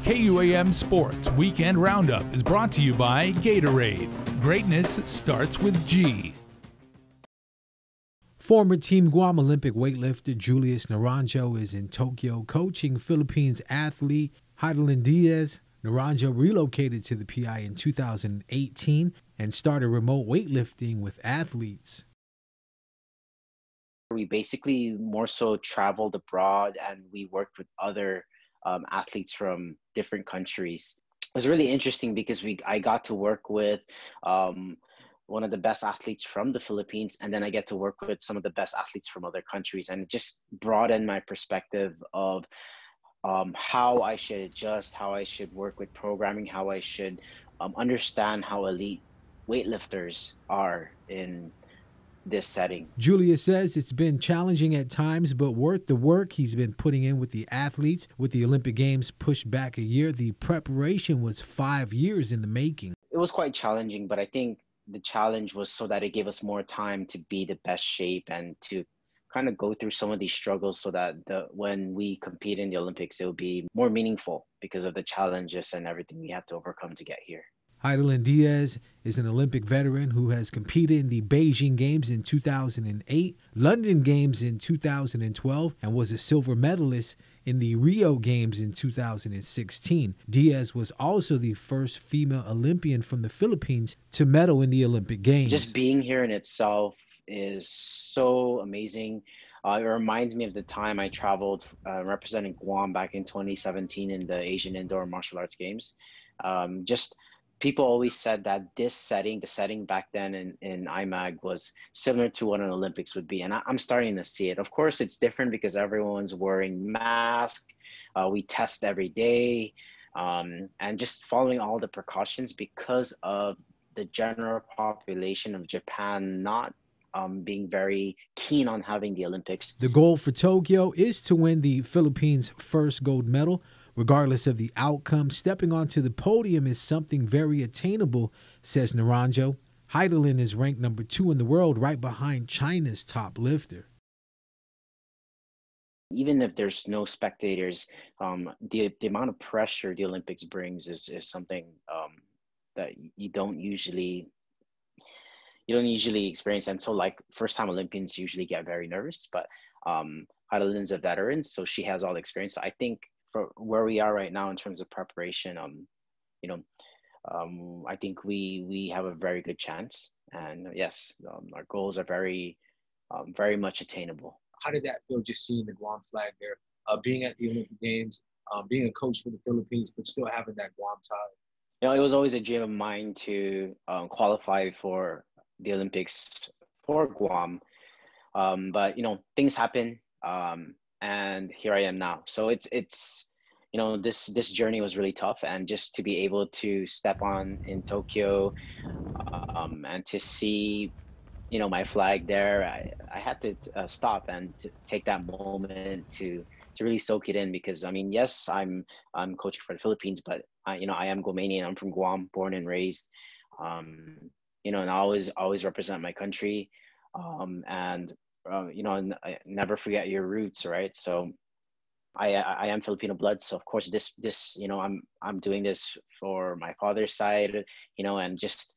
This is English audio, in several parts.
KUAM Sports Weekend Roundup is brought to you by Gatorade. Greatness starts with G. Former Team Guam Olympic weightlifter Julius Naranjo is in Tokyo coaching Philippines athlete Heidelin Diaz. Naranjo relocated to the PI in 2018 and started remote weightlifting with athletes. We basically more so traveled abroad and we worked with other athletes from different countries. It was really interesting because I got to work with one of the best athletes from the Philippines, and then I get to work with some of the best athletes from other countries, and it just broadened my perspective of how I should adjust, how I should work with programming, how I should understand how elite weightlifters are in this setting. Julius says it's been challenging at times, but worth the work he's been putting in with the athletes. With the Olympic Games pushed back a year, the preparation was 5 years in the making. It was quite challenging, but I think the challenge was so that it gave us more time to be the best shape and to kind of go through some of these struggles so that when we compete in the Olympics, it'll be more meaningful because of the challenges and everything we have to overcome to get here. Heidelin Diaz is an Olympic veteran who has competed in the Beijing Games in 2008, London Games in 2012, and was a silver medalist in the Rio Games in 2016. Diaz was also the first female Olympian from the Philippines to medal in the Olympic Games. Just being here in itself is so amazing. It reminds me of the time I traveled representing Guam back in 2017 in the Asian Indoor Martial Arts Games. People always said that this setting, the setting back then in IMAG, was similar to what an Olympics would be. And I'm starting to see it. Of course, it's different because everyone's wearing masks. We test every day and just following all the precautions because of the general population of Japan not being very keen on having the Olympics. The goal for Tokyo is to win the Philippines' first gold medal. Regardless of the outcome, stepping onto the podium is something very attainable, says Naranjo. Heidelin is ranked number 2 in the world, right behind China's top lifter. Even if there's no spectators, the amount of pressure the Olympics brings is something that you don't usually experience. And so, like, first-time Olympians usually get very nervous, but Heidelin's a veteran, so she has all the experience. So I think for where we are right now in terms of preparation, I think we have a very good chance. And yes, our goals are very much attainable. How did that feel, just seeing the Guam flag there, being at the Olympic Games, being a coach for the Philippines, but still having that Guam tie? It was always a dream of mine to qualify for the Olympics for Guam, but things happen. And here I am now. So it's this journey was really tough, and just to be able to step on in Tokyo and to see my flag there, I had to stop and to take that moment to really soak it in, because yes, I'm coaching for the Philippines, but I am Guamanian. I'm from Guam, born and raised, and I always represent my country, and never forget your roots, right? So I am Filipino blood, so of course this I'm doing this for my father's side, and just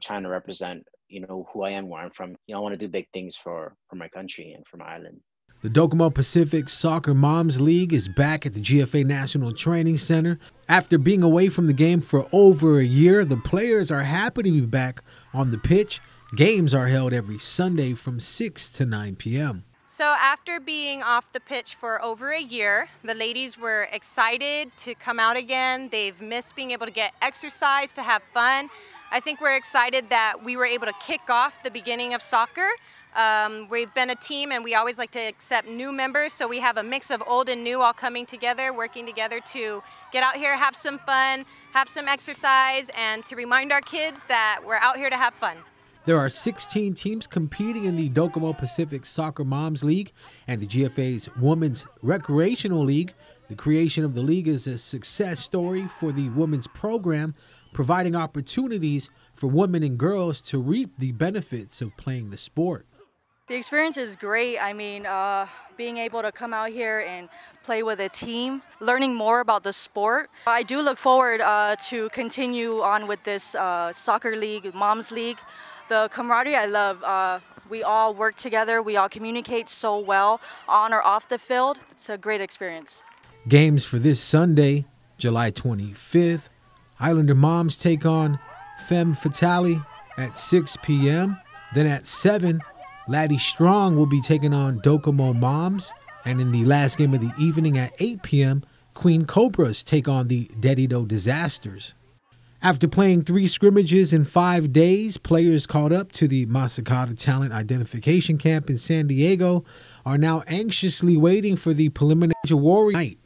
trying to represent who I am, where I'm from. I want to do big things for my country and for my island. The Docomo Pacific Soccer Moms League is back at the GFA National Training Center. After being away from the game for over a year, the players are happy to be back on the pitch. Games are held every Sunday from 6 to 9 p.m. So after being off the pitch for over a year, the ladies were excited to come out again. They've missed being able to get exercise, to have fun. I think we're excited that we were able to kick off the beginning of soccer. We've been a team, and we always like to accept new members, so we have a mix of old and new all coming together, working together to get out here, have some fun, have some exercise, and to remind our kids that we're out here to have fun. There are 16 teams competing in the Docomo Pacific Soccer Moms League and the GFA's Women's Recreational League. The creation of the league is a success story for the women's program, providing opportunities for women and girls to reap the benefits of playing the sport. The experience is great. I mean, being able to come out here and play with a team, learning more about the sport. I do look forward to continue on with this soccer league, Moms League. The camaraderie I love. We all work together. We all communicate so well on or off the field. It's a great experience. Games for this Sunday, July 25th. Islander Moms take on Femme Fatale at 6 p.m. Then at 7, Laddie Strong will be taking on Docomo Moms. And in the last game of the evening at 8 p.m., Queen Cobras take on the Dedido Disasters. After playing 3 scrimmages in 5 days, players called up to the Masakata Talent Identification Camp in San Diego are now anxiously waiting for the preliminary award night.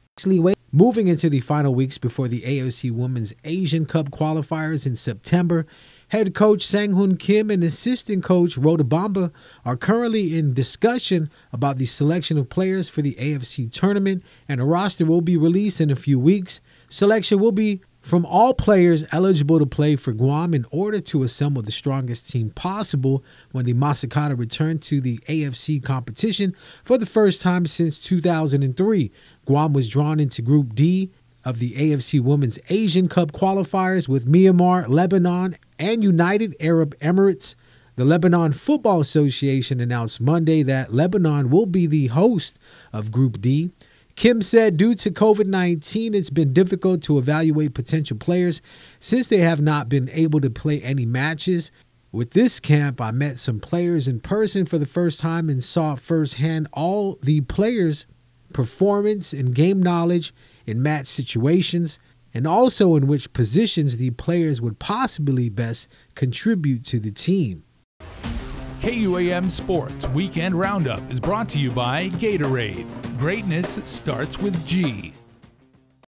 Moving into the final weeks before the AFC Women's Asian Cup qualifiers in September, head coach Sang-Hoon Kim and assistant coach Rhoda Bamba are currently in discussion about the selection of players for the AFC tournament, and a roster will be released in a few weeks. Selection will be from all players eligible to play for Guam in order to assemble the strongest team possible when the Masakata return to the AFC competition for the first time since 2003. Guam was drawn into Group D of the AFC Women's Asian Cup qualifiers with Myanmar, Lebanon, and United Arab Emirates. The Lebanon Football Association announced Monday that Lebanon will be the host of Group D. Kim said due to COVID-19, it's been difficult to evaluate potential players since they have not been able to play any matches. With this camp, I met some players in person for the first time and saw firsthand all the players' performance and game knowledge in match situations, and also in which positions the players would possibly best contribute to the team. KUAM Sports Weekend Roundup is brought to you by Gatorade. Greatness starts with G.